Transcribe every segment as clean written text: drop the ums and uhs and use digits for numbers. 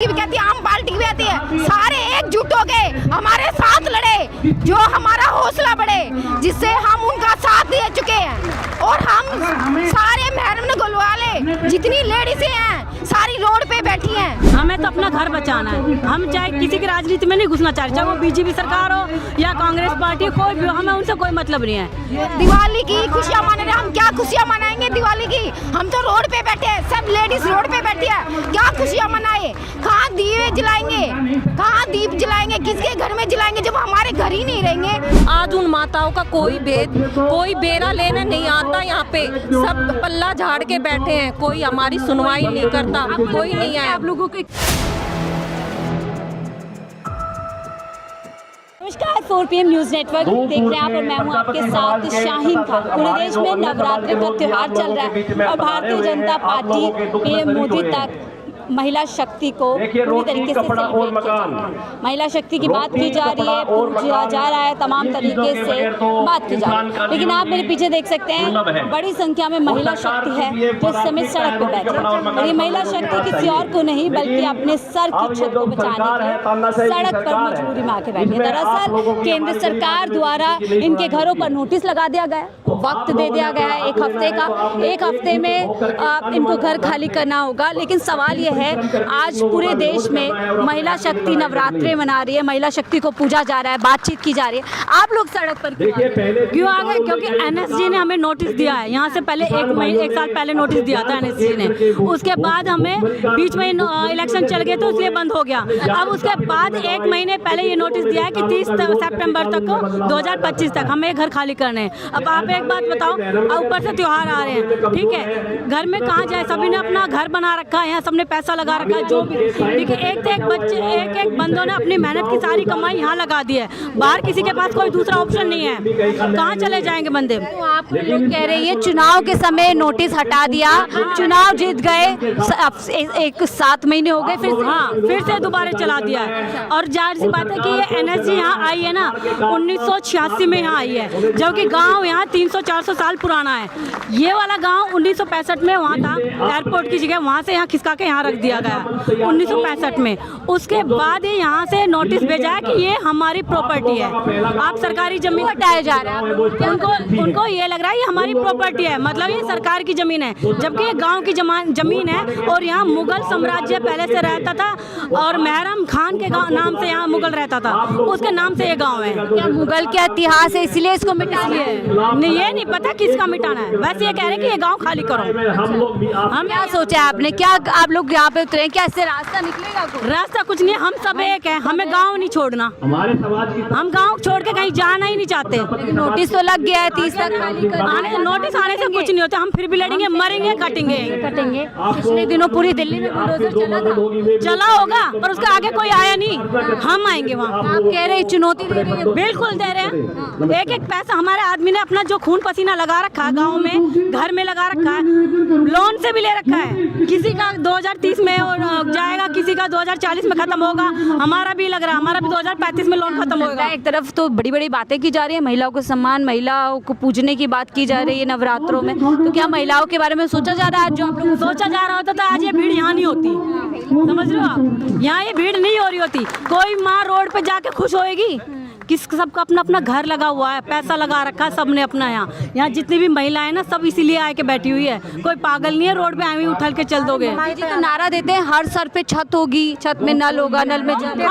भी कहती है, आम पार्टी भी आती है, सारे एकजुट हो गए हमारे साथ लड़े, जो हमारा हौसला बढ़े, जिससे हम उनका साथ दे चुके हैं। और हम सारे महरम गोलवाले जितनी लेडीज हैं सारी रोड पे बैठी हैं। हमें तो अपना घर बचाना है। हम चाहे किसी की राजनीति में नहीं घुसना चाहते, चाहे वो बीजेपी सरकार हो या कांग्रेस पार्टी, कोई भी हो, हमें उनसे कोई मतलब नहीं है। दिवाली की खुशियाँ मना रहे, हम क्या खुशियाँ मनाएंगे दिवाली की? हम तो रोड पे बैठे हैं, सब लेडीज रोड पे बैठी है, क्या खुशियाँ मनाए? कहाँ दिए जलाएंगे, कहाँ दीप जलाएंगे, किसके घर में जलाएंगे जब हमारे घर ही नहीं रहेंगे? आज उन माताओं का कोई बेरा लेने नहीं आता। यहाँ पे सब पल्ला झाड़ के बैठे हैं, कोई हमारी सुनवाई नहीं करता, कोई नहीं आया। आप लोगों के नमस्कार, 4 PM न्यूज नेटवर्क देख रहे हैं आप और मैं हूं आपके साथ शाहीन खान। पूरे देश में नवरात्रि का त्योहार चल रहा है और भारतीय जनता पार्टी पीएम मोदी तक महिला शक्ति को पूरी तरीके से सेलिब्रेट किया जा रहा है। महिला शक्ति की बात की जा रही है, पूछा जा रहा है, तमाम तरीके से बात की जा रही है। लेकिन आप मेरे पीछे देख सकते हैं बड़ी संख्या में महिला शक्ति है जो इस समय सड़क पर बैठे हैं। और ये महिला शक्ति किसी और को नहीं बल्कि अपने सर की छत को बचाने के लिए सड़क पर मजबूरी में आके बैठी है। दरअसल केंद्र सरकार द्वारा इनके घरों पर नोटिस लगा दिया गया, वक्त दे दिया गया है 1 हफ्ते का। 1 हफ्ते में इनको घर खाली करना होगा। लेकिन सवाल ये है, आज पूरे देश में महिला शक्ति नवरात्रि मना रही है, महिला शक्ति को पूजा जा रहा है, बातचीत की जा रही है। आप लोग सड़क पर क्यों आ गए? क्योंकि एनएसजी ने हमें नोटिस दिया है। यहाँ से पहले 1 साल पहले नोटिस दिया था एनएसजी ने, उसके बाद हमें बीच में इलेक्शन चल गए तो इसलिए बंद हो गया। अब उसके बाद 1 महीने पहले ये नोटिस दिया है कि 30 सितंबर तक को 2025 तक हमें घर खाली करने हैं। अब आप एक बात बताओ, ऊपर से त्योहार आ रहे हैं, ठीक है, घर में कहाँ जाए? सभी ने अपना घर बना रखा है, यहाँ सबने पैसा लगा रखा है, जो भी, ठीक है, एक बच्चे एक बंदों ने अपनी मेहनत की सारी कमाई यहाँ लगा दी है। बाहर किसी के पास कोई दूसरा ऑप्शन नहीं है, कहाँ चले जाएंगे बंदे? तो आप लोग कह रहे हैं चुनाव के समय नोटिस हटा दिया, चुनाव जीत गए, 7 महीने हो गए, फिर से दोबारा चला दिया है। और जाहिर सी बात है कि ये एनएसजी यहाँ आई है ना 1986 में यहाँ आई है, जबकि गांव यहाँ 300-400 साल पुराना है। ये वाला गांव 1965 में वहाँ था, एयरपोर्ट की जगह, वहाँ से यहाँ खिसका के यहाँ रख दिया गया 1965 में। उसके बाद ही यहाँ से नोटिस भेजा है कि ये हमारी प्रॉपर्टी है, आप सरकारी जमीन हटाए जा रहे हैं। उनको ये लग रहा है ये हमारी प्रॉपर्टी है, मतलब ये सरकार की जमीन है, जबकि ये गांव की जमीन है। और यहाँ मुगल साम्राज्य पहले से रहता था और महरम खान के नाम से यहाँ मुगल रहता था, उसके नाम से ये गाँव है। क्या मुगल का इतिहास है इसलिए इसको मिटाना है? नहीं, ये नहीं पता किसका मिटाना है, वैसे ये कह रहे हैं कि ये गाँव खाली करो। हम क्या सोचा आपने, क्या आप लोग यहाँ पे उतरे, क्या इससे रास्ता निकलेगा? रास्ता कुछ नहीं, हम सब एक है, हमें गांव नहीं छोड़ना, हम गांव छोड़ के कहीं जाना ही नहीं चाहते। नोटिस तो लग गया है 30 तक खाली करना। नोटिस आने से कुछ नहीं होता, हम फिर भी लड़ेंगे, मरेंगे, कटेंगे। पिछले दिनों पूरी दिल्ली में बुलडोजर चला होगा पर उसका आगे कोई आया नहीं, हम आएंगे वहाँ। आप कह रहे चुनौती दे रही है? बिल्कुल दे रहे हैं। एक पैसा हमारे आदमी ने अपना जो खून पसीना लगा रखा है, गाँव में घर में लगा रखा है, लोन से भी ले रखा है। किसी का 2030 में जाएगा, किसी का 2040 में खत्म होगा, हमारा भी लग रहा है, हमारा भी 2035 में लोन खत्म होगा। एक तरफ तो बड़ी बड़ी बातें की जा रही है, महिलाओं को सम्मान, महिलाओं को पूजने की बात की जा रही है नवरात्रों में, तो क्या महिलाओं के बारे में सोचा जा रहा है? जो आप लोग सोचा जा रहा होता तो आज ये भीड़ यहाँ नहीं होती, समझ रहे हो आप? यहाँ ये भीड़ नहीं हो रही होती। कोई माँ रोड पे जाके खुश होएगी? सबका अपना अपना घर लगा हुआ है, पैसा लगा रखा है सबने अपना। यहाँ जितनी भी महिलाएं ना सब इसीलिए आके बैठी हुई है, कोई पागल नहीं है रोड पे आए उठल के चल दोगे। तो नारा देते हैं हर सर पे छत होगी, छत में नल होगा, नल में जल,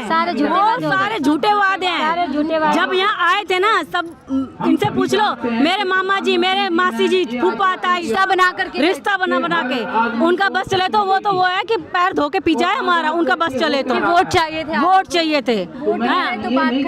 सारे झूठे वादे हैं। जब यहाँ आए थे ना, सब इनसे पूछ लो, मेरे मामा जी, मेरे मासी जी, फूफा ताई, रिश्ता बना के उनका बस चले तो वो है कि पैर धो के पी जाए हमारा, उनका बस चले तो वोट चाहिए थे।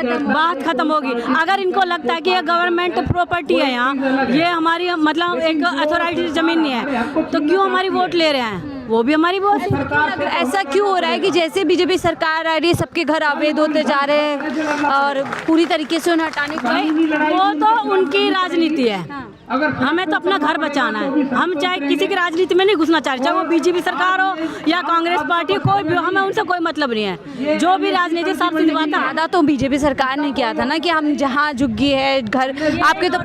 बात खत्म होगी। अगर इनको लगता है कि ये गवर्नमेंट प्रॉपर्टी है, यहाँ ये हमारी मतलब एक अथॉरिटी जमीन नहीं है, तो क्यों हमारी वोट ले रहे हैं? वो भी हमारी वोट। ऐसा क्यों हो रहा है कि जैसे बीजेपी सरकार आ रही है सबके घर अवैध होते जा रहे हैं और पूरी तरीके से उन्हें हटाने की? वो तो उनकी राजनीति है, हमें तो अपना घर बचाना है। हम चाहे किसी की राजनीति में नहीं घुसना चाह रहे, चाहे वो बीजेपी सरकार हो या कांग्रेस पार्टी, कोई भी, हमें उनसे कोई मतलब नहीं है। जो भी राजनीति साफ सीधी बात है। वादा तो बीजेपी सरकार ने किया था ना कि हम जहाँ झुग्गी है घर आपके तो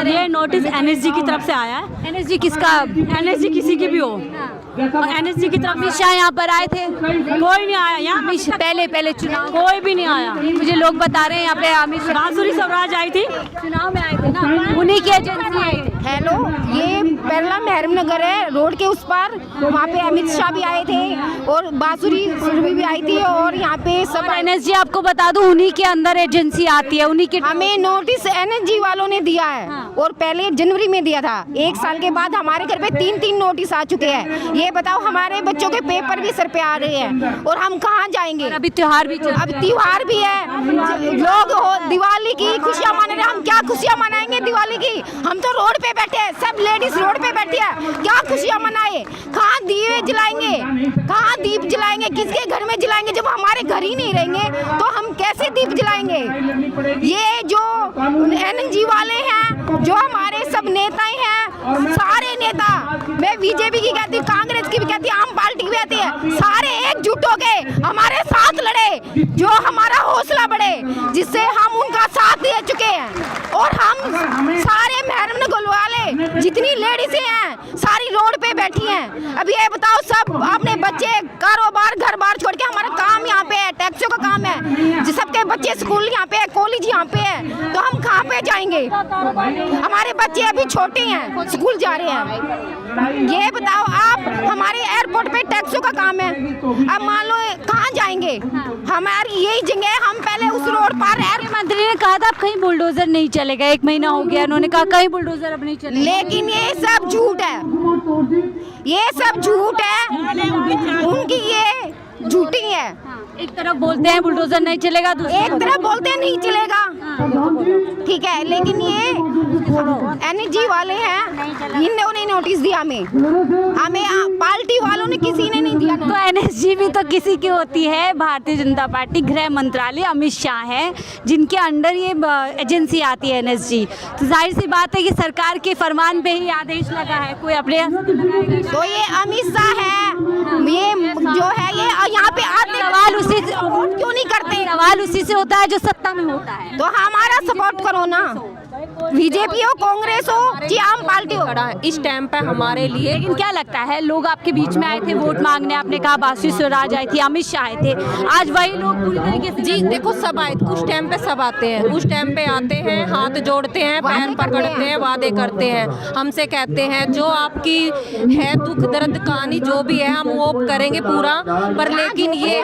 ये नोटिस एनएसजी की तरफ से आया है। एनएसजी किसका? एनएसजी किसी की भी हो, एनएसजी की तरफ अमित शाह यहाँ पर आए थे? कोई नहीं आया यहाँ, पहले चुनाव कोई भी नहीं आया। मुझे लोग बता रहे हैं यहाँ पे अमित शाह बांसुरी स्वराज आई थी, चुनाव में आए थे ना, उन्हीं की एजेंसी आई थी। हेलो, ये पहला महरम नगर है, रोड के उस पर, वहाँ पे अमित शाह भी आए थे और बांसुरी सुरभि भी आई थी और यहाँ पे सब एनएसजी आपको बता दूं उन्हीं के अंदर एजेंसी आती है, उन्हीं के। हमें नोटिस एनएसजी वालों ने दिया है और पहले जनवरी में दिया था। 1 साल के बाद हमारे घर पे 3 नोटिस आ चुके हैं। ये बताओ, हमारे बच्चों के पेपर भी सर पे आ रहे हैं और हम कहाँ जाएंगे? अभी त्योहार भी चल, अब त्योहार भी है, लोग दिवाली की खुशियाँ मना रहे हैं। हम क्या खुशियाँ मनाएंगे दिवाली की? हम तो रोड पे बैठे हैं, सब लेडीज रोड पे बैठी है, क्या खुशियाँ मनाए? कहाँ दिए जलाएंगे, कहाँ दीप जलाएंगे, किसके घर में जलाएंगे? जब हमारे घर ही नहीं रहेंगे तो हम कैसे दीप जलाएंगे? ये जो एनएसजी वाले हैं, जो हमारे सब नेता हैं, सारे नेता, मैं बीजेपी की कहती हूँ, कांग्रेस की भी कहती हूँ, आम पार्टी की भी कहती है, सारे एकजुट हो के हमारे साथ लड़े, जो हमारा हौसला बढ़े, जिससे हम उनका साथ दे चुके हैं। और हम सारे महरम नगर वाले जितनी लेडीज हैं सारी रोड पे बैठी हैं। अब ये बताओ, सब अपने बच्चे, कारोबार, घर बार छोड़ के, हमारा काम यहाँ पे है, टैक्सों का काम है, जो सबके बच्चे स्कूल यहाँ पे है, कॉलेज यहाँ पे है, तो हम कहाँ पे जाएंगे? हमारे बच्चे अभी छोटे हैं, स्कूल जा रहे हैं। ये बताओ आप, हमारे एयरपोर्ट पे टैक्सों का काम है, अब मान लो कहाँ जाएंगे? हमारी यही जगह, हम पहले उस रोड पर मंत्री ने कहा था अब कहीं बुलडोजर नहीं चलेगा, 1 महीना हो गया, उन्होंने कहा कहीं बुलडोजर अब नहीं चलेगा। लेकिन ये सब झूठ है, ये सब झूठ है, उनकी ये झूठी है। एक तरफ बोलते हैं बुलडोजर नहीं चलेगा, एक तरफ बोलते हैं नहीं चलेगा, ठीक है, लेकिन ये एनएसजी वाले हैं, इन्होंने नोटिस दिया हमें पार्टी वालों ने किसी ने नहीं दिया। तो एनएसजी भी तो किसी की होती है, भारतीय जनता पार्टी, गृह मंत्रालय, अमित शाह है जिनके अंडर ये एजेंसी आती है एनएसजी। तो जाहिर सी बात है कि सरकार के फरमान पे ही आदेश लगा है, कोई अपने तो ये अमित शाह है, ये जो है, ये यहाँ पे आते सवाल उसी से क्यों नहीं करते? सवाल उसी से होता है जो सत्ता में होता है। तो हमारा सपोर्ट करो ना, बीजेपी हो, कांग्रेस हो, कि आम पार्टी हो। खड़ा है इस टाइम पे हमारे लिए। लेकिन क्या लगता है, लोग आपके बीच में आए थे वोट मांगने, आपने कहा बांसुरी स्वराज आई थी, अमित शाह आए थे, आज वही लोग पूरी तरीके से। जी देखो, सब आए, उस टाइम पे सब आते हैं, उस टाइम पे आते हैं, हाथ जोड़ते हैं, पैर पकड़ते हैं, वादे करते हैं, हमसे कहते हैं जो आपकी है दुख दर्द कहानी जो भी है हम वो करेंगे पूरा, पर लेकिन ये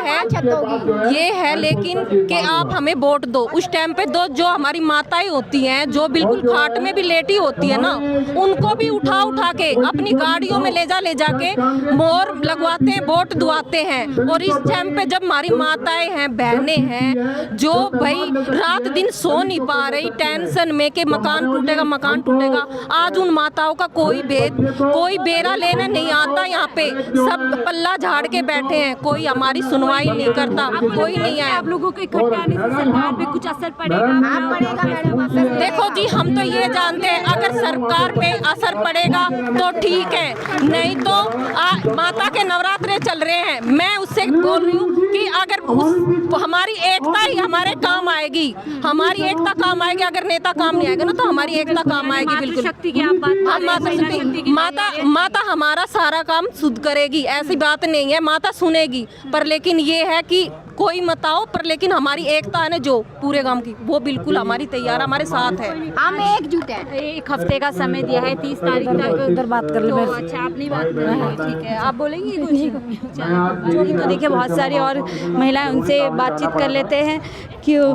है लेकिन कि आप हमें वोट दो। उस टाइम पे दो, जो हमारी माताएं होती हैं, जो बिल्कुल खाट में भी लेटी होती है ना, उनको भी उठा के अपनी गाड़ियों में ले जाके मोर लगवाते हैं, वोट दुआते हैं। और इस टाइम पे जब हमारी माताएं हैं, बहनें हैं, जो भाई रात दिन सो नहीं पा रही टेंशन में कि मकान टूटेगा, आज उन माताओं का कोई बेरा लेना नहीं आता। यहाँ पे सब पल्ला झाड़ के बैठे हैं, कोई हमारी सुनवाई नहीं करता, कोई नहीं आया। आप लोगों को इकट्ठा आने से सरकार पे कुछ असर पड़ेगा? देखो जी, हम तो ये जानते हैं अगर सरकार पे असर पड़ेगा तो ठीक है, नहीं तो माता के नवरात्रे चल रहे हैं। मैं उससे बोल रही हूँ कि अगर हमारी एकता ही हमारे काम आएगी, हमारी एकता काम आएगी। अगर नेता काम नहीं आएगा ना तो हमारी एकता काम आएगी। बिल्कुल शक्ति की आप बात, माता हमारा सारा काम शुद्ध करेगी, ऐसी बात नहीं है, माता सुनेगी। पर लेकिन ये है कि कोई मत आओ, पर लेकिन हमारी एकता है ना जो पूरे गांव की, वो बिल्कुल हमारी तैयार, हमारे साथ है। हम एकजुट हैं। 1 हफ्ते का समय दिया है, 30 तारीख तक उधर बात कर लो। तो अच्छा, आप नहीं बात कर रहे हैं, ठीक है, आप बोलेंगी कुछ? तो देखिए बहुत सारी और महिलाएं, उनसे बातचीत कर लेते हैं। क्यों,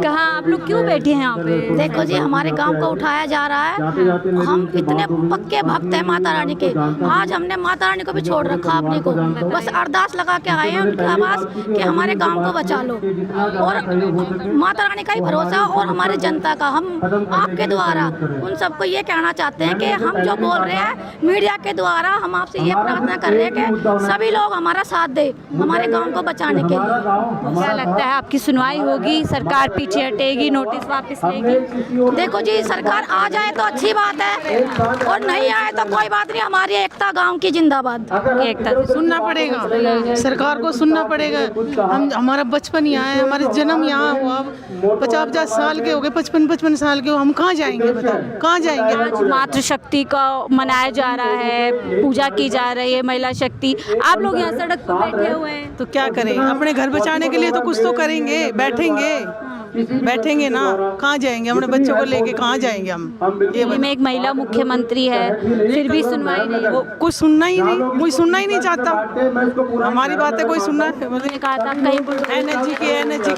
कहाँ आप लोग क्यों बैठे हैं यहाँ पे? देखो जी, हमारे गांव को उठाया जा रहा है, हम इतने पक्के भक्त हैं माता रानी के, आज हमने माता रानी को भी छोड़ रखा अपने को, बस अरदास लगा के आए हैं उनके पास कि हमारे गांव को बचा लो। और माता रानी का ही भरोसा और हमारी जनता का, हम आपके द्वारा उन सबको ये कहना चाहते हैं कि हम जो बोल रहे हैं मीडिया के द्वारा, हम आपसे ये प्रार्थना कर रहे हैं कि सभी लोग हमारा साथ दे हमारे गांव को बचाने के लिए। क्या लगता है आपकी सुनवाई होगी, सरकार पीछे हटेगी, नोटिस वापस लेगी? देखो जी, सरकार आ जाए तो अच्छी बात है और नहीं आए तो कोई बात नहीं, हमारी एकता गांव की जिंदाबाद। एकता सुनना पड़ेगा, सरकार को सुनना पड़ेगा। हम हमारा बचपन यहाँ है, हमारे जन्म यहाँ हुआ, 50-50 साल के हो गए, 55-55 साल के हो, हम कहाँ जाएंगे बताओ, कहाँ जाएंगे? आज मातृशक्ति का मनाया जा रहा है, पूजा की जा रही है, महिला शक्ति, आप लोग यहाँ सड़क पर बैठे हुए हैं, तो क्या करें? अपने घर बचाने के लिए तो कुछ तो करेंगे, बैठेंगे ना, कहाँ जाएंगे? अपने बच्चों को लेके कहाँ जाएंगे हम? ये में एक महिला मुख्यमंत्री है, फिर भी सुनवाई नहीं। वो कोई सुनना ही नहीं चाहता हमारी बातें, कोई सुनना। उन्होंने कहा था कहीं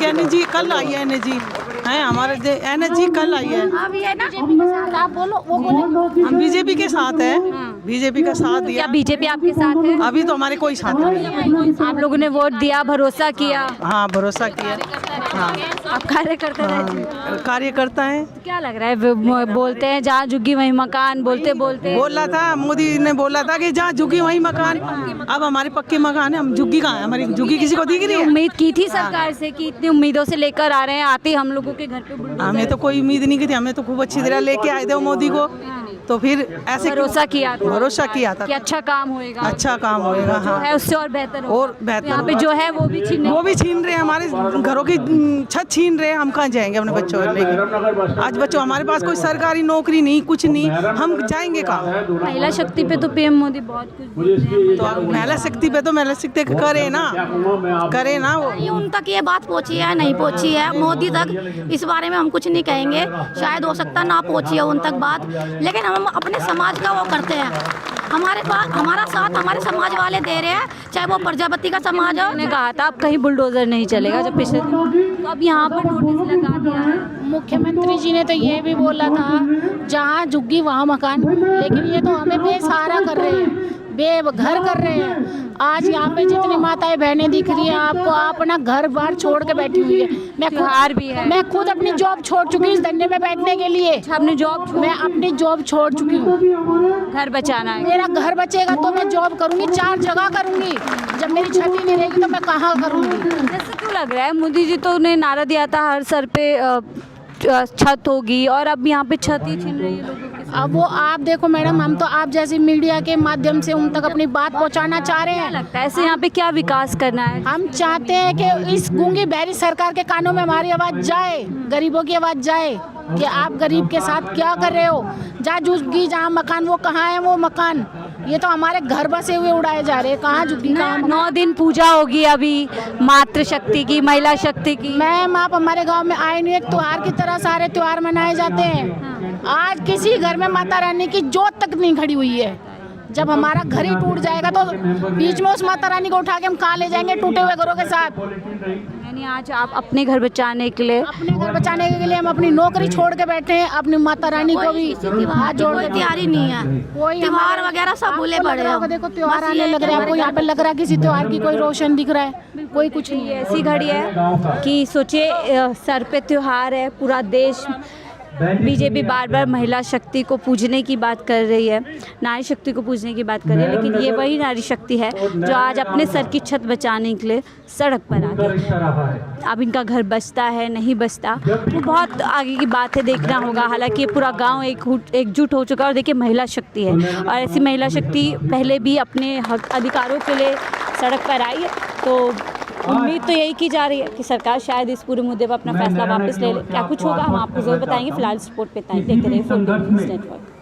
एनर्जी कल आई है, एनर्जी है हमारे, एनर्जी कल आई है। अब ये ना आप बोलो, वो बोले हम बीजेपी के साथ है, बीजेपी का साथ दिया। क्या बीजेपी आपके साथ है? अभी तो हमारे कोई साथ नहीं। आप लोगों ने वोट दिया, भरोसा किया। हाँ, भरोसा किया। हाँ, आप कार्यकर्ता रहे। कार्यकर्ता है। क्या लग रहा है, बोलते हैं जहाँ झुग्गी वहीं मकान, बोलते बोला था मोदी ने, बोला था कि जहाँ झुग्गी वहीं मकान। अब हमारे पक्के मकान है, हम झुग्गी कहाँ है? हमारी झुग्गी किसी को दिख रही है? उम्मीद की थी सरकार से कि इतनी उम्मीदों से लेकर आ रहे हैं, आते हम लोगों के घर पे बुलडोजर। हमें तो कोई उम्मीद नहीं की थी, हमें तो खूब अच्छी तरह लेके आए थे मोदी को, तो फिर ऐसे भरोसा किया था कि अच्छा काम होएगा, अच्छा काम होएगा। हाँ, है उससे और बेहतर होगा। और बेहतर यहाँ पे जो है वो भी छीन रहे हैं, हमारे घरों की छत छीन रहे हैं। हम कहाँ जाएंगे अपने बच्चों को लेके? आज बच्चों, हमारे पास कोई सरकारी नौकरी नहीं, कुछ नहीं, हम जाएंगे कहाँ? महिला शक्ति पे तो पीएम मोदी बहुत कुछ बोल रहे हैं। तो महिला शक्ति पे तो महिला शक्ति करे ना वो। उन तक ये बात पहुंची है नहीं पहुंची है, मोदी तक इस बारे में हम कुछ नहीं कहेंगे, शायद हो सकता ना पहुंची है उन तक बात, लेकिन हम अपने समाज का वो करते हैं। हमारे पास हमारा साथ हमारे समाज वाले दे रहे हैं, चाहे वो प्रजापति का समाज हो। उन्होंने कहा था अब कहीं बुलडोजर नहीं चलेगा, जब पिछले तो अब यहाँ पर नोटिस लगा दिया है। मुख्यमंत्री जी ने तो ये भी बोला था जहाँ झुग्गी वहाँ मकान, लेकिन ये तो हमें बेसहारा कर रहे हैं, बेघर कर रहे हैं। आज यहाँ पे जितनी माताएं बहनें दिख रही हैं आपको, आप अपना घर बार छोड़ के बैठी हुई है। मैं खुद अपनी जॉब छोड़ चुकी हूँ इस धंधे में बैठने के लिए। मैं अपनी जॉब छोड़ चुकी हूँ, घर बचाना है। मेरा घर बचेगा तो मैं जॉब करूँगी, 4 जगह करूँगी। जब मेरी छत ही नहीं रहेगी तो मैं कहाँ करूँगी? जैसे क्यों लग रहा है, मोदी जी तो ने नारा दिया था हर सर पे छत होगी, और अब यहाँ पे छत ही छीन रही है लोगों की। अब वो आप देखो मैडम, हम तो आप जैसी मीडिया के माध्यम से उन तक अपनी बात पहुंचाना चाह रहे हैं। लगता है ऐसे यहाँ पे क्या विकास करना है? हम चाहते हैं कि इस गूंगी बहरी सरकार के कानों में हमारी आवाज़ जाए, गरीबों की आवाज़ जाए कि आप गरीब के साथ क्या कर रहे हो। जहाँ झुग्गी जहाँ मकान, वो कहाँ है वो मकान? ये तो हमारे घर बसे हुए उड़ाए जा रहे हैं, कहाँ झुग्गी कहाँ? 9 दिन पूजा होगी अभी मातृशक्ति की, महिला शक्ति की। मैम आप हमारे गांव में आए नहीं, एक त्योहार की तरह सारे त्योहार मनाए जाते हैं। आज किसी घर में माता रानी की जोत तक नहीं खड़ी हुई है। जब हमारा घर ही टूट जाएगा तो बीच में उस माता रानी को उठा के हम कहाँ ले जाएंगे टूटे हुए घरों के साथ? यानी आज आप अपने घर बचाने के लिए हम अपनी नौकरी छोड़ के बैठे हैं, अपनी माता रानी को भी हाथ जोड़ के तैयारी नहीं है, कोई त्योहार वगैरह सब भूले पड़े हैं। देखो त्योहार आने लग रहा है, आपको यहाँ पे लग रहा है किसी त्योहार की कोई रोशन दिख रहा है? कोई कुछ नहीं। ऐसी घड़ी है कि सोचिए सर पे त्योहार है, पूरा देश बीजेपी बार बार महिला शक्ति को पूजने की बात कर रही है, नारी शक्ति को पूजने की बात कर रही है, लेकिन ये वही नारी शक्ति है जो आज अपने सर की छत बचाने के लिए सड़क पर आ गई। अब इनका घर बचता है नहीं बचता वो बहुत आगे की बात है, देखना होगा। हालांकि ये पूरा गांव एकजुट हो चुका है और देखिए महिला शक्ति है, और ऐसी महिला शक्ति पहले भी अपने हक अधिकारों के लिए सड़क पर आई है। तो उम्मीद तो यही की जा रही है कि सरकार शायद इस पूरे मुद्दे पर अपना फैसला वापस ले ले। क्या कुछ होगा हम आपको जरूर बताएंगे। फिलहाल इस रिपोर्ट पे देखते रहिए फुल न्यूज़ नेटवर्क।